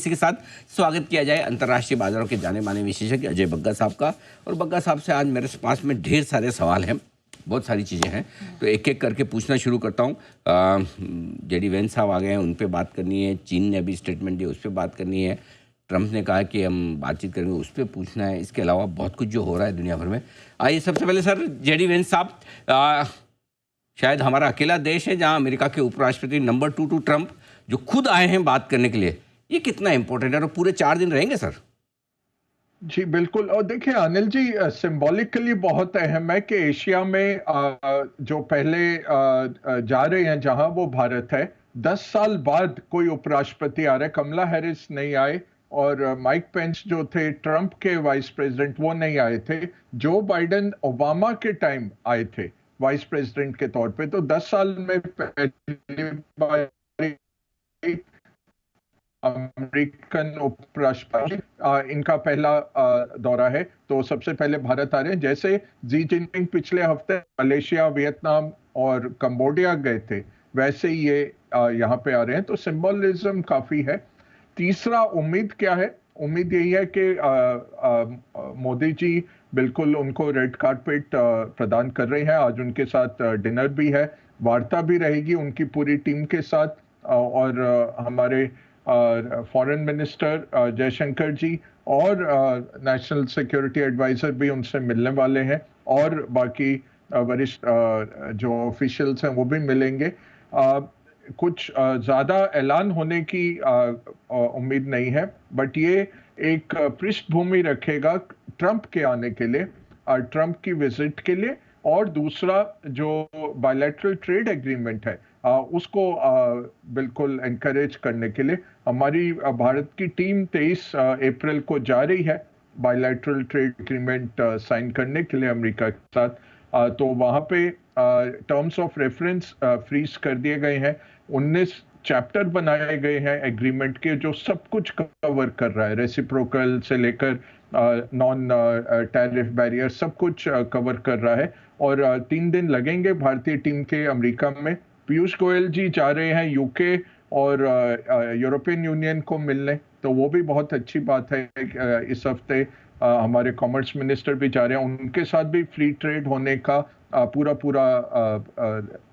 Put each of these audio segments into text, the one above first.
इसी के साथ स्वागत किया जाए अंतर्राष्ट्रीय बाजारों के जाने माने विशेषज्ञ अजय बग्गा साहब का। और बग्गा साहब से आज मेरे पास में ढेर सारे सवाल हैं, बहुत सारी चीज़ें हैं, तो एक एक करके पूछना शुरू करता हूँ। जेडी वेंस साहब आ गए हैं, उन पर बात करनी है। चीन ने अभी स्टेटमेंट दिया, उस पर बात करनी है। ट्रंप ने कहा कि हम बातचीत करेंगे, उस पर पूछना है। इसके अलावा बहुत कुछ जो हो रहा है दुनिया भर में। आइए सबसे पहले सर जेडी वेंस साहब, शायद हमारा अकेला देश है जहां अमेरिका के उपराष्ट्रपति नंबर 2 ट्रंप जो खुद आए हैं बात करने के लिए, ये कितना इंपॉर्टेंट है? और पूरे 4 दिन रहेंगे सर? जी बिल्कुल। और देखिए अनिल जी, सिंबॉलिकली बहुत अहम है कि एशिया में जो पहले जा रहे हैं जहां, वो भारत है। 10 साल बाद कोई उपराष्ट्रपति आ रहा है। कमला हैरिस नहीं आए और माइक पेंस जो थे ट्रंप के वाइस प्रेसिडेंट, वो नहीं आए थे। जो बाइडेन ओबामा के टाइम आए थे वाइस प्रेसिडेंट के तौर पे। तो 10 साल में पहली बार अमेरिकन उपराष्ट्रपति इनका पहला दौरा है। तो सबसे पहले भारत आ रहे हैं। जैसे जी जिनपिंग पिछले हफ्ते मलेशिया, वियतनाम और कंबोडिया गए थे, वैसे ही ये यहाँ पे आ रहे हैं। तो सिंबलिज्म काफी है। तीसरा, उम्मीद क्या है? उम्मीद यही है कि मोदी जी बिल्कुल उनको रेड कारपेट प्रदान कर रहे हैं। आज उनके साथ डिनर भी है, वार्ता भी रहेगी उनकी पूरी टीम के साथ। और हमारे फॉरेन मिनिस्टर जयशंकर जी और नेशनल सिक्योरिटी एडवाइजर भी उनसे मिलने वाले हैं। और बाकी वरिष्ठ जो ऑफिशियल्स हैं वो भी मिलेंगे। कुछ ज़्यादा ऐलान होने की उम्मीद नहीं है, बट ये एक पृष्ठभूमि रखेगा ट्रंप के आने के लिए, ट्रंप की विजिट के लिए। और दूसरा, जो बायलैटरल ट्रेड एग्रीमेंट है उसको बिल्कुल एनकरेज करने के लिए हमारी भारत की टीम 23 अप्रैल को जा रही है बायलैटरल ट्रेड एग्रीमेंट साइन करने के लिए अमेरिका के साथ। तो वहाँ पे टर्म्स ऑफ रेफरेंस फ्रीज कर दिए गए हैं। 19 चैप्टर बनाए गए हैं एग्रीमेंट के, जो सब कुछ कवर कर रहा है। रेसिप्रोकल से लेकर नॉन टैरिफ बैरियर सब कुछ कवर कर रहा है। और 3 दिन लगेंगे भारतीय टीम के अमेरिका में। पीयूष गोयल जी जा रहे हैं यूके और यूरोपियन यूनियन को मिलने, तो वो भी बहुत अच्छी बात है। इस हफ्ते हमारे कॉमर्स मिनिस्टर भी जा रहे हैं, उनके साथ भी फ्री ट्रेड होने का पूरा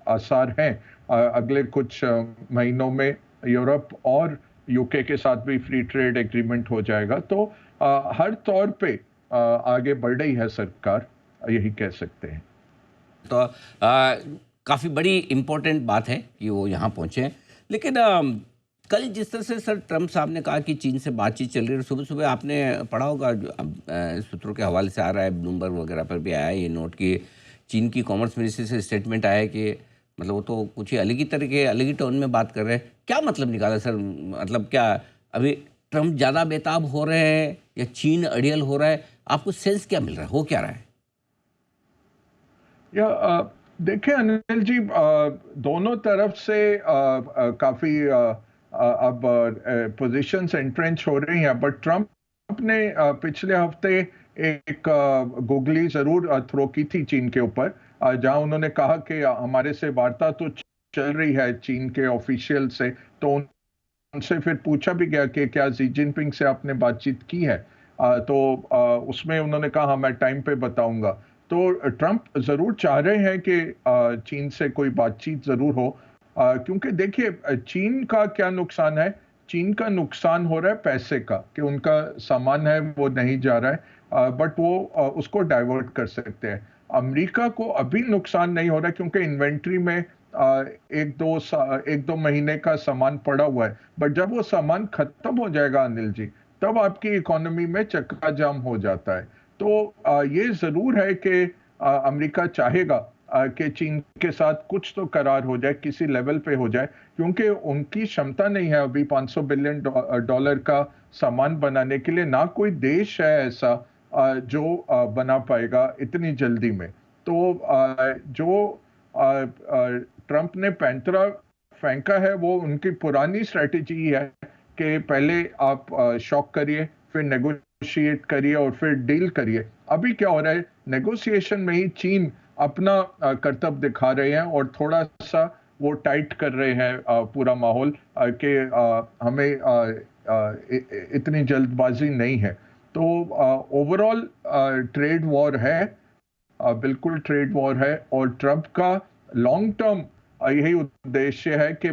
आसार है। अगले कुछ महीनों में यूरोप और यूके के साथ भी फ्री ट्रेड एग्रीमेंट हो जाएगा। तो हर तौर पे आगे बढ़ रही है सरकार, यही कह सकते हैं। तो काफ़ी बड़ी इम्पोर्टेंट बात है कि वो यहाँ पहुँचे हैं। लेकिन कल जिस तरह से सर ट्रंप साहब ने कहा कि चीन से बातचीत चल रही है, सुबह सुबह आपने पढ़ा होगा, सूत्रों के हवाले से आ रहा है, ब्लूमबर्ग वगैरह पर भी आया है ये नोट कि चीन की कॉमर्स मिनिस्ट्री से स्टेटमेंट आया है कि मतलब वो तो कुछ ही अलग ही तरह के अलग ही टोन में बात कर रहे हैं। क्या मतलब निकाला सर? मतलब क्या अभी ट्रंप ज़्यादा बेताब हो रहे हैं या चीन अड़ियल हो रहा है? आपको सेंस क्या मिल रहा है, हो क्या रहा है? या देखिए अनिल जी, दोनों तरफ से काफी अब पोजीशंस एंट्रेंच हो रही हैं। बट ट्रंप ने पिछले हफ्ते एक गोगली जरूर थ्रो की थी चीन के ऊपर, जहां उन्होंने कहा कि हमारे से वार्ता तो चल रही है चीन के ऑफिशियल से। तो उनसे फिर पूछा भी गया कि क्या जी जिनपिंग से आपने बातचीत की है? तो उसमें उन्होंने कहा हाँ, मैं टाइम पे बताऊंगा। तो ट्रंप जरूर चाह रहे हैं कि चीन से कोई बातचीत जरूर हो, क्योंकि देखिए चीन का क्या नुकसान है? चीन का नुकसान हो रहा है पैसे का, कि उनका सामान है वो नहीं जा रहा है, बट वो उसको डाइवर्ट कर सकते हैं। अमेरिका को अभी नुकसान नहीं हो रहा है क्योंकि इन्वेंट्री में एक दो महीने का सामान पड़ा हुआ है। बट जब वो सामान खत्म हो जाएगा अनिल जी, तब आपकी इकोनॉमी में चक्का जाम हो जाता है। तो ये जरूर है कि अमेरिका चाहेगा कि चीन के साथ कुछ तो करार हो जाए, किसी लेवल पे हो जाए, क्योंकि उनकी क्षमता नहीं है अभी 500 बिलियन डॉलर का सामान बनाने के लिए। ना कोई देश है ऐसा जो बना पाएगा इतनी जल्दी में। तो जो ट्रंप ने पैंतरा फेंका है, वो उनकी पुरानी स्ट्रेटेजी है कि पहले आप शॉक करिए, फिर नेगोशिएट करिए और फिर डील करिए। अभी क्या हो रहा है, नेगोशिएशन में ही चीन अपना कर्तव्य दिखा रहे हैं और थोड़ा सा वो टाइट कर रहे हैं पूरा माहौल, कि हमें इतनी जल्दबाजी नहीं है। तो ओवरऑल ट्रेड वॉर है, बिल्कुल ट्रेड वॉर है, और ट्रंप का लॉन्ग टर्म यही उद्देश्य है कि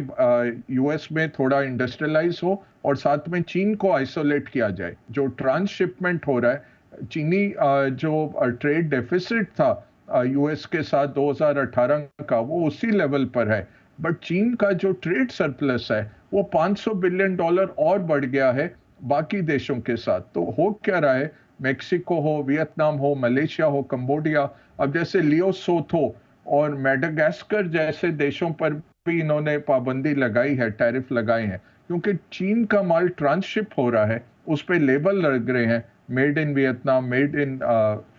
यूएस में थोड़ा इंडस्ट्रियलाइज हो और साथ में चीन को आइसोलेट किया जाए। जो ट्रांसशिपमेंट हो रहा है, चीनी जो ट्रेड डेफिसिट था यूएस के साथ 2018 का, वो उसी लेवल पर है। बट चीन का जो ट्रेड सरप्लस है वो $500 बिलियन और बढ़ गया है बाकी देशों के साथ। तो हो क्या रहा है, मेक्सिको हो, वियतनाम हो, मलेशिया हो, कंबोडिया, अब जैसे लियो सोथो और मेडागास्कर जैसे देशों पर भी इन्होंने पाबंदी लगाई है, टैरिफ लगाए हैं, क्योंकि चीन का माल ट्रांसशिप हो रहा है, उस पर लेबल लग रहे हैं, made in Vietnam, made in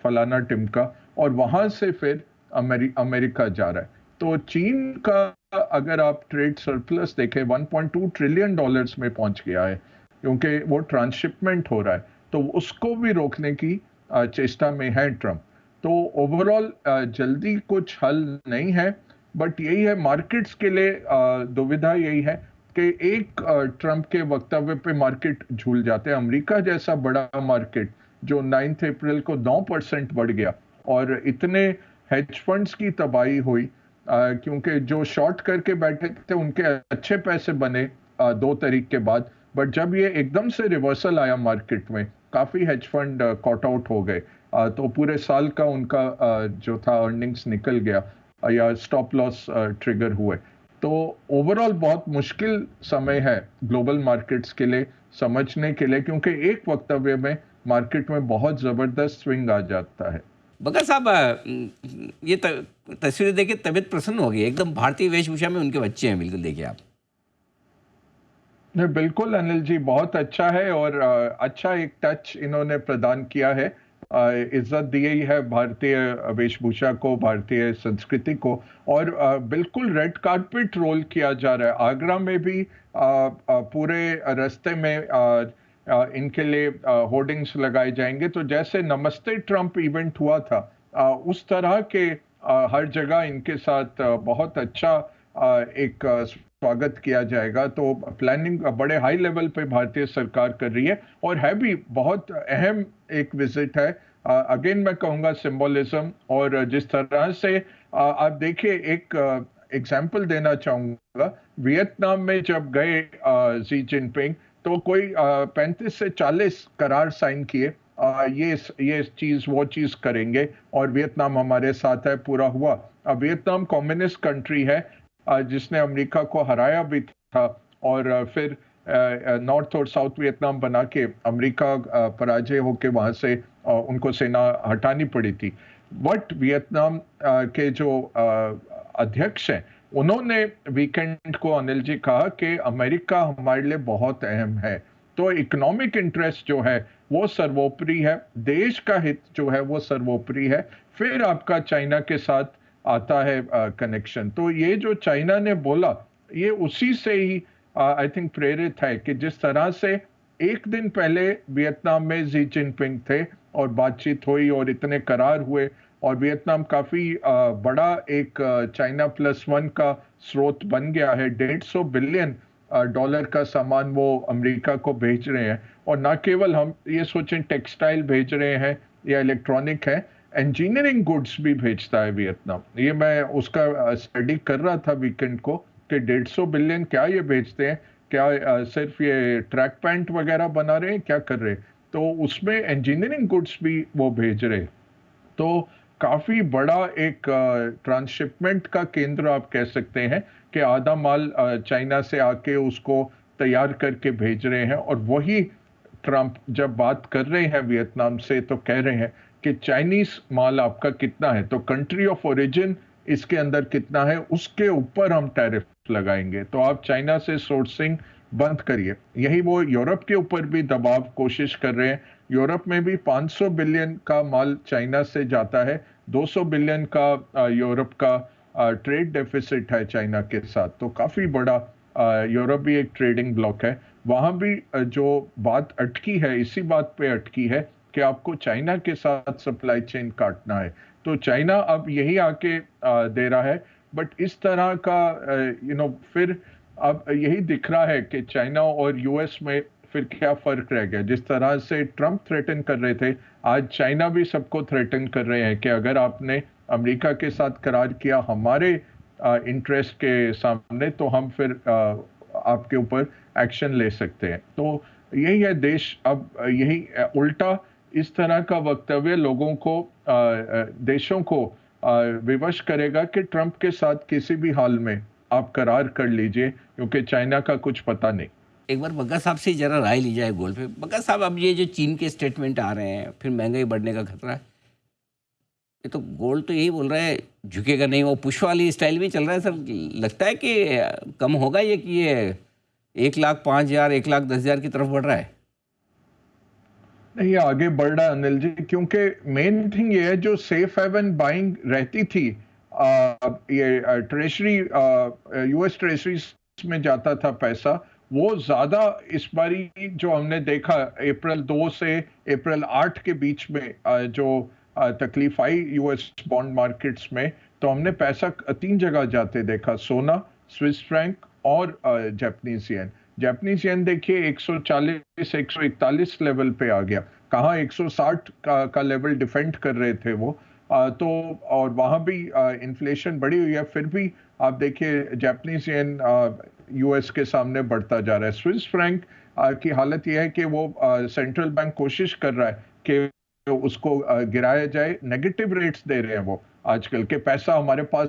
फलाना टिमका, और वहां से फिर अमेरिका जा रहा है। तो चीन का अगर आप ट्रेड सरप्लस देखें 1.2 ट्रिलियन डॉलर्स में पहुंच गया है, क्योंकि वो ट्रांसशिपमेंट हो रहा है। तो उसको भी रोकने की चेष्टा में है ट्रंप। तो ओवरऑल जल्दी कुछ हल नहीं है, बट यही है मार्केट्स के लिए दुविधा यही है कि एक ट्रंप के वक्तव्य पे मार्केट झूल जाते हैं। अमेरिका जैसा बड़ा मार्केट जो 9 अप्रैल को 9% बढ़ गया, और इतने हेज फंड्स की तबाही हुई, क्योंकि जो शॉर्ट करके बैठे थे उनके अच्छे पैसे बने 2 तारीख के बाद। बट जब ये एकदम से रिवर्सल आया मार्केट में, काफी हेज फंड कॉट आउट हो गए, तो पूरे साल का उनका जो था अर्निंग्स निकल गया, या स्टॉप लॉस ट्रिगर हुए। तो ओवरऑल बहुत मुश्किल समय है ग्लोबल मार्केट्स के लिए समझने के लिए, क्योंकि एक वक्तव्य में मार्केट में बहुत जबरदस्त स्विंग आ जाता है। बग्गा साहब, ये तस्वीरें देख के तबीयत प्रसन्न हो गई, एकदम भारतीय वेशभूषा में उनके बच्चे हैं, बिल्कुल देखिए आप। नहीं, बिल्कुल अनिल जी, बहुत अच्छा है, और अच्छा एक टच इन्होंने प्रदान किया है, इज्जत दी गई है भारतीय वेशभूषा को, भारतीय संस्कृति को, और बिल्कुल रेड कारपेट रोल किया जा रहा है। आगरा में भी पूरे रास्ते में इनके लिए होर्डिंग्स लगाए जाएंगे। तो जैसे नमस्ते ट्रंप इवेंट हुआ था, उस तरह के हर जगह इनके साथ बहुत अच्छा एक स्वागत किया जाएगा। तो प्लानिंग बड़े हाई लेवल पे भारतीय सरकार कर रही है, और है भी बहुत अहम एक विजिट है। अगेन मैं कहूंगा सिंबोलिज्म, और जिस तरह से आप देखिए, एक एग्जाम्पल देना चाहूंगा, वियतनाम में जब गए जी जिनपिंग, तो कोई 35 से 40 करार साइन किए, ये चीज वो चीज करेंगे, और वियतनाम हमारे साथ है, पूरा हुआ। अब वियतनाम कम्युनिस्ट कंट्री है, जिसने अमेरिका को हराया भी था, और फिर नॉर्थ और साउथ वियतनाम बना के अमेरिका पराजय होके वहां से उनको सेना हटानी पड़ी थी। बट वियतनाम के जो अध्यक्ष हैं, उन्होंने वीकेंड को अनिल जी कहा कि अमेरिका हमारे लिए बहुत अहम है। तो इकोनॉमिक इंटरेस्ट जो है वो सर्वोपरि है, देश का हित जो है वो सर्वोपरि है, फिर आपका चाइना के साथ आता है कनेक्शन। तो ये जो चाइना ने बोला, ये उसी से ही आई थिंक प्रेरित है, कि जिस तरह से एक दिन पहले वियतनाम में जी जिनपिंग थे और बातचीत हुई और इतने करार हुए, और वियतनाम काफी बड़ा एक चाइना +1 का स्रोत बन गया है। 150 बिलियन डॉलर का सामान वो अमेरिका को भेज रहे हैं, और ना केवल हम ये सोचें टेक्सटाइल भेज रहे हैं या इलेक्ट्रॉनिक है, इंजीनियरिंग गुड्स भी भेजता है वियतनाम। ये मैं उसका स्टडी कर रहा था वीकेंड को, कि 150 बिलियन क्या ये भेजते हैं, क्या सिर्फ ये ट्रैक पैंट वगैरह बना रहे हैं, क्या कर रहे हैं? तो उसमें इंजीनियरिंग गुड्स भी वो भेज रहे हैं। तो काफी बड़ा एक ट्रांसशिपमेंट का केंद्र आप कह सकते हैं, कि आधा माल चाइना से आके उसको तैयार करके भेज रहे हैं। और वही ट्रंप जब बात कर रहे हैं वियतनाम से, तो कह रहे हैं कि चाइनीज माल आपका कितना है, तो कंट्री ऑफ ओरिजिन इसके अंदर कितना है, उसके ऊपर हम टैरिफ लगाएंगे। तो आप चाइना से सोर्सिंग बंद करिए। यही वो यूरोप के ऊपर भी दबाव कोशिश कर रहे हैं। यूरोप में भी 500 बिलियन का माल चाइना से जाता है, 200 बिलियन का यूरोप का ट्रेड डेफिसिट है चाइना के साथ। तो काफी बड़ा यूरोप भी एक ट्रेडिंग ब्लॉक है। वहां भी जो बात अटकी है, इसी बात पे अटकी है कि आपको चाइना के साथ सप्लाई चेन काटना है। तो चाइना अब यही आके दे रहा है। बट इस तरह का फिर अब यही दिख रहा है कि चाइना और यूएस में फिर क्या फर्क रह गया? जिस तरह से ट्रम्प थ्रेटन कर रहे थे, आज चाइना भी सबको थ्रेटन कर रहे हैं कि अगर आपने अमेरिका के साथ करार किया हमारे इंटरेस्ट के सामने, तो हम फिर आपके ऊपर एक्शन ले सकते हैं। तो यही है देश अब यही उल्टा इस तरह का वक्तव्य लोगों को देशों को विवश करेगा कि ट्रंप के साथ किसी भी हाल में आप करार कर लीजिए, क्योंकि चाइना का कुछ पता नहीं। एक बार बग्गा साहब से जरा राय ली जाए गोल्ड पे। बग्गा साहब, अब ये जो चीन के स्टेटमेंट आ रहे हैं, फिर महंगाई बढ़ने का खतरा है, ये तो गोल्ड तो यही बोल रहा है झुकेगा नहीं, वो पुश वाली स्टाइल में चल रहा है सर। लगता है कि कम होगा ये, कि ये 1,05,000 1,10,000 की तरफ बढ़ रहा है? नहीं, आगे बढ़ रहा है अनिल जी, क्योंकि मेन थिंग ये है जो सेफ हेवन बाइंग रहती थी, ये ट्रेजरी यूएस ट्रेजरीज में जाता था पैसा, वो ज्यादा इस बारी जो हमने देखा अप्रैल 2 से अप्रैल 8 के बीच में जो तकलीफ आई यूएस बॉन्ड मार्केट्स में, तो हमने पैसा 3 जगह जाते देखा, सोना, स्विस फ्रैंक और जापानीज येन। जापानीज येन देखिए 140 141 लेवल पे आ गया, कहाँ 160 का लेवल डिफेंड कर रहे थे वो, तो और वहां भी इन्फ्लेशन बढ़ी हुई है, फिर भी आप देखिए जापानीज येन यूएस के सामने बढ़ता जा रहा है। स्विस फ्रैंक की हालत यह है कि वो सेंट्रल बैंक कोशिश कर रहा है कि उसको गिराया जाए, नेगेटिव रेट्स दे रहे हैं वो आजकल के, पैसा हमारे पास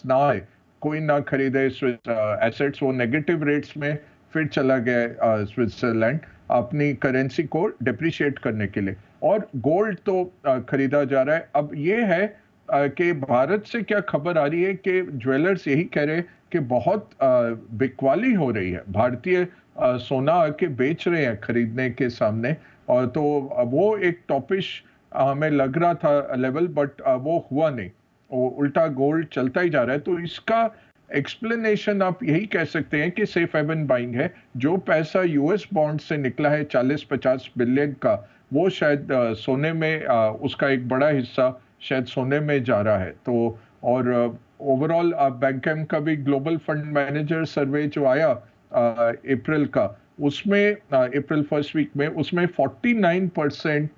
ना आए, कोई ना खरीदे स्विस एसेट्स, वो नेगेटिव रेट्स में फिर चला गया स्विट्जरलैंड अपनी करेंसी को डिप्रिशिएट करने के लिए, और गोल्ड तो खरीदा जा रहा है। अब ये है कि भारत से क्या खबर आ रही है कि ज्वेलर्स यही कह रहे हैं कि बहुत बिकवाली हो रही है, भारतीय सोना आके बेच रहे हैं खरीदने के सामने, और तो वो एक टॉपिश हमें लग रहा था लेवल, बट वो हुआ नहीं, वो उल्टा गोल्ड चलता ही जा रहा है। तो इसका एक्सप्लेनेशन आप यही कह सकते हैं कि सेफ हेवन बाइंग है। जो पैसा यूएस बॉन्ड से निकला है 40-50 बिलियन का, वो शायद सोने में उसका एक बड़ा हिस्सा शायद सोने में जा रहा है। तो और ओवरऑल बैंकम का भी ग्लोबल फंड मैनेजर सर्वे जो आया अप्रैल का, उसमें अप्रैल फर्स्ट वीक में, उसमें 49%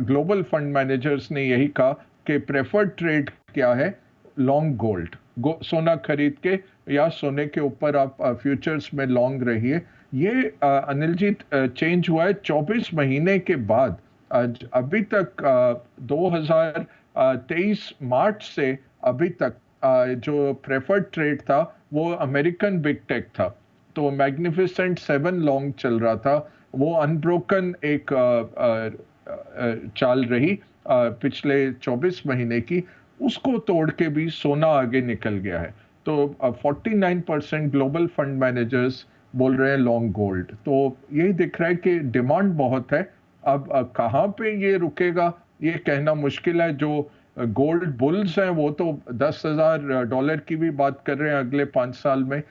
ग्लोबल फंड मैनेजर्स ने यही कहा कि प्रेफर्ड ट्रेड क्या है, लॉन्ग गोल्ड, सोना खरीद के या सोने के ऊपर आप फ्यूचर्स में लॉन्ग रहिए। ये अनिल जी चेंज हुआ है 24 महीने के बाद। अभी तक 2023 मार्च से अभी तक जो प्रेफर्ड ट्रेड था वो अमेरिकन बिग टेक था, तो मैग्निफिसेंट 7 लॉन्ग चल रहा था, वो अनब्रोकन एक चाल रही पिछले 24 महीने की, उसको तोड़ के भी सोना आगे निकल गया है। तो 49% ग्लोबल फंड मैनेजर्स बोल रहे हैं लॉन्ग गोल्ड। तो यही दिख रहा है कि डिमांड बहुत है। अब कहाँ पे ये रुकेगा ये कहना मुश्किल है। जो गोल्ड बुल्स हैं वो तो $10,000 की भी बात कर रहे हैं अगले 5 साल में।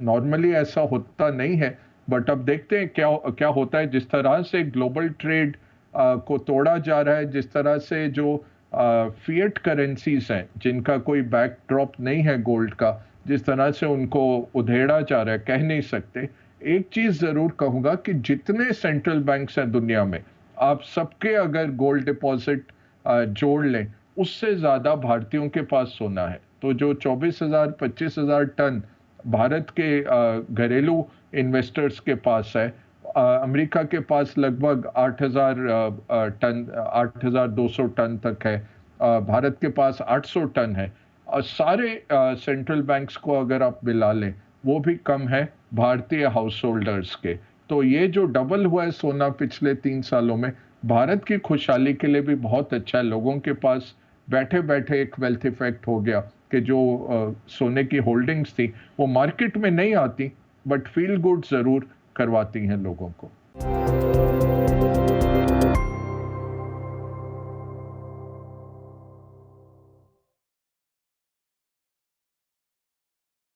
नॉर्मली ऐसा होता नहीं है, बट अब देखते हैं क्या होता है। जिस तरह से ग्लोबल ट्रेड को तोड़ा जा रहा है, जिस तरह से जो फिएट करेंसीज हैं जिनका कोई बैकड्रॉप नहीं है गोल्ड का, जिस तरह से उनको उधेड़ा जा रहा है, कह नहीं सकते। एक चीज जरूर कहूंगा कि जितने सेंट्रल बैंक्स हैं दुनिया में, आप सबके अगर गोल्ड डिपॉजिट जोड़ लें, उससे ज्यादा भारतीयों के पास सोना है। तो जो 24,000-25,000 टन भारत के घरेलू इन्वेस्टर्स के पास है, अमेरिका के पास लगभग 8,200 टन तक है, भारत के पास 800 टन है, और सारे सेंट्रल बैंक्स को अगर आप मिला लें वो भी कम है भारतीय हाउस होल्डर्स के। तो ये जो डबल हुआ है सोना पिछले 3 सालों में, भारत की खुशहाली के लिए भी बहुत अच्छा है। लोगों के पास बैठे बैठे एक वेल्थ इफेक्ट हो गया कि जो सोने की होल्डिंग्स थी वो मार्केट में नहीं आती, बट फील गुड जरूर करवाती हैं लोगों को।